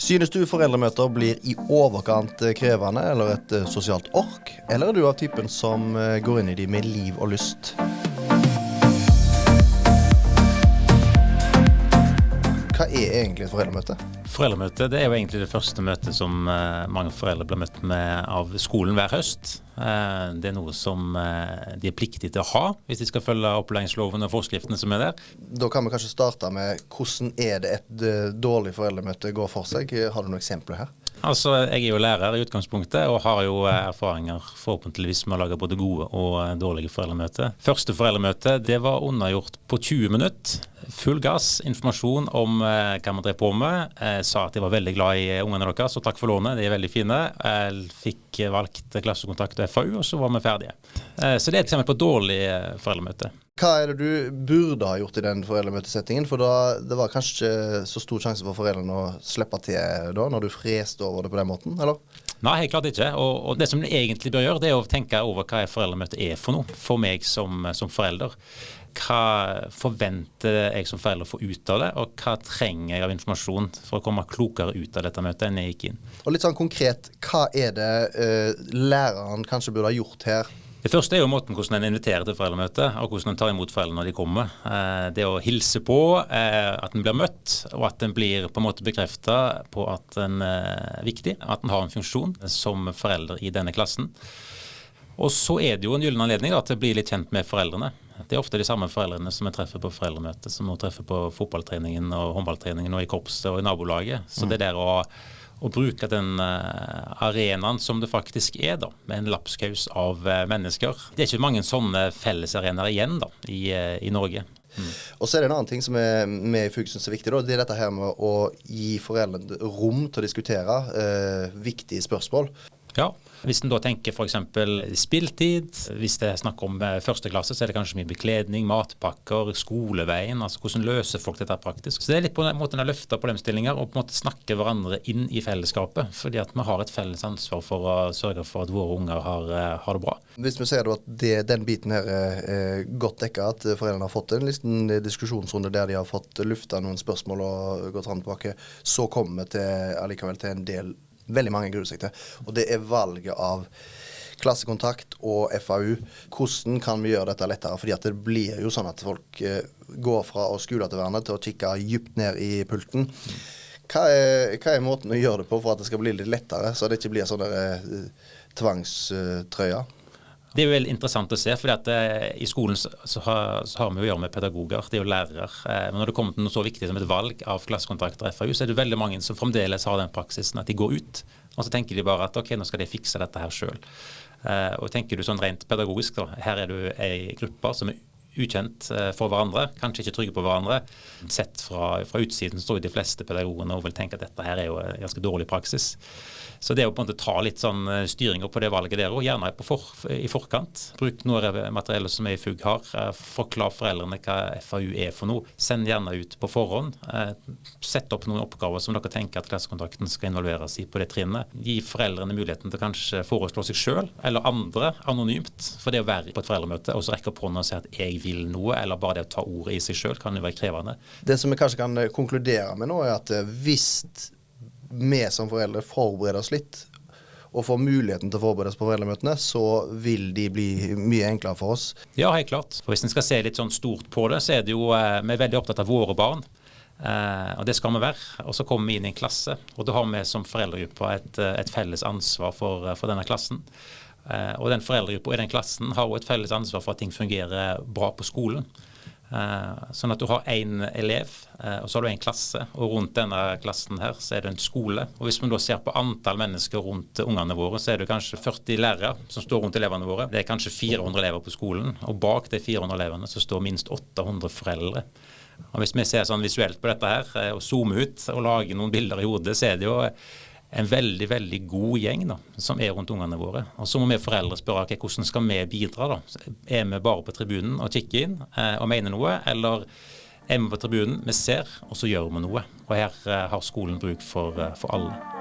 Synes du foreldremøter blir i overkant krevende eller et sosialt ork, eller du av typen som går inn i de med liv og lyst? Hva egentlig et foreldremøte? Foreldremøte det er jo egentlig det første møtet som mange foreldre blir møtt med av skolen hver høst. Det er noe som de er pliktige til å ha hvis de skal følge opplæringsloven og forskriftene som er der. Da kan vi kanskje starte med hvordan er det et dårlig foreldremøte går for seg? Har du noen eksempler her? Altså, jeg er jo lærer i utgangspunktet og har jo erfaringer forhåpentligvis med å lage både gode og dårlige foreldremøter. Første foreldremøte det var undergjort på 20 minutter. Full gass, informasjon om hva man drev på med. Jeg sa at jeg var veldig glad i ungene deres, så takk for lånet, de er veldig fine. Jeg fikk valgt klassekontakt og FAU, og så var vi ferdige. Så det er et eksempel på et dårlig foreldremøte. Hva er det du burde ha gjort i den foreldremøtesettingen? For det var kanskje så stor sjanse for foreldrene å slippe til da, når du freste over det på den måten, eller? Nei, helt klart ikke. Og det som du egentlig bør gjøre, det er å tenke over hva foreldremøte er for noe, for meg som forelder. Hva forventer jeg som forelder å få ut av det, og hva trenger jeg av informasjon for å komme klokere ut av dette møtet enn jeg gikk inn? Og litt sånn konkret, hva er det læreren kanskje burde ha gjort her? Det første er jo måten hvordan en inviterer til foreldremøte, og hvordan en tar imot foreldrene når de kommer. Det å hilse på, at en blir møtt, og at en blir på en måte bekreftet på at en er viktig, at en har en funksjon som forelder i denne klassen. Og så er det jo en gyllen anledning da, til å bli litt kjent med foreldrene. Det er ofte de samme foreldrene som jeg treffer på foreldremøte, som jeg treffer på fotballtreningen og håndballtreningen og i korpset og i nabolaget. Så det der å bruke den arenaen som det faktisk er da, med en lapskaus av mennesker. Det er ikke mange sånne fellesarenaer igjen da, i Norge. Og så er det en annen ting som er med i FUG synes er viktig da, det er dette her med å gi foreldrene rom til å diskutere viktige spørsmål. Ja, hvis en da tenker for eksempel spilltid, hvis det er snakk om første klasse, så er det kanskje mye bekledning, matpakker, skoleveien, altså hvordan løser folk dette praktisk. Så det er litt på den måten å løfte problemstillinger og på en måte snakke hverandre inn i fellesskapet, fordi at vi har et felles ansvar for å sørge for at våre unger har det bra. Hvis vi ser da at den biten her er godt dekket, at foreldrene har fått en liten diskusjonsrunde der de har fått lufta noen spørsmål og gått fram tilbake, så kommer vi allikevel til en del veldig mange gruer seg til. Og det er valget av klassekontakt og FAU. Hvordan kan vi gjøre dette lettere? Fordi at det blir jo sånn at folk går fra å skule til hverandre til å kikke dypt ned i pulten. Hva er måten å gjøre det på for at det skal bli litt lettere, så det ikke blir sånn tvangstrøya? Det er jo veldig interessant å se, fordi at i skolen så har vi å gjøre med pedagoger, det er jo lærere. Men når det kommer til noe så viktig som et valg av klassekontrakter og FAU, så er det veldig mange som fremdeles har den praksisen at de går ut, og så tenker de bare at ok, nå skal de fikse dette her selv. Og tenker du sånn rent pedagogisk da, her er du en gruppe som er ukjent for hverandre, kanskje ikke trygge på hverandre. Sett fra utsiden står de fleste pedagogene og vil tenke at dette her er jo en ganske dårlig praksis. Så det er jo på en måte ta litt sånn styringer på det valget der, og gjerne i forkant. Bruk noe av materiellet som jeg i FUG har. Forklar foreldrene hva FAU er for noe. Send gjerne ut på forhånd. Sett opp noen oppgaver som dere tenker at klassekontakten skal involveres i på det trinnet. Gi foreldrene muligheten til å kanskje foreslå seg selv, eller andre anonymt. For det å være på et foreldremøte, og så rekke opp hånden og si at jeg vil noe, eller bare det å ta ordet i seg selv, kan jo være krevende. Det som vi kanskje kan konkludere med nå, er at hvis vi som foreldre forbereder oss litt og får muligheten til å forberede oss på foreldremøtene, så vil de bli mye enklere for oss. Ja, helt klart. For hvis en skal se litt sånn stort på det, så er det jo, vi er veldig opptatt av våre barn, og det skal vi være. Og så kommer vi inn i en klasse, og da har vi som foreldregruppe et felles ansvar for denne klassen. Og den foreldregruppa i den klassen har også et felles ansvar for at ting fungerer bra på skolen. Sånn at du har en elev, og så har du en klasse, og rundt denne klassen her så er det en skole. Og hvis man da ser på antall mennesker rundt ungene våre, så er det kanskje 40 lærere som står rundt elevene våre. Det er kanskje 400 elever på skolen, og bak de 400 elevene så står minst 800 foreldre. Og hvis vi ser sånn visuelt på dette her, og zoomer ut og lager noen bilder i hodet, så er det jo en veldig, veldig god gjeng da, som er rundt ungene våre. Og så må vi foreldre spørre, okay, hvordan skal vi bidra da? Er vi bare på tribunen og kikker inn og mener noe, eller er vi på tribunen, vi ser, og så gjør vi noe. Og her har skolen bruk for alle.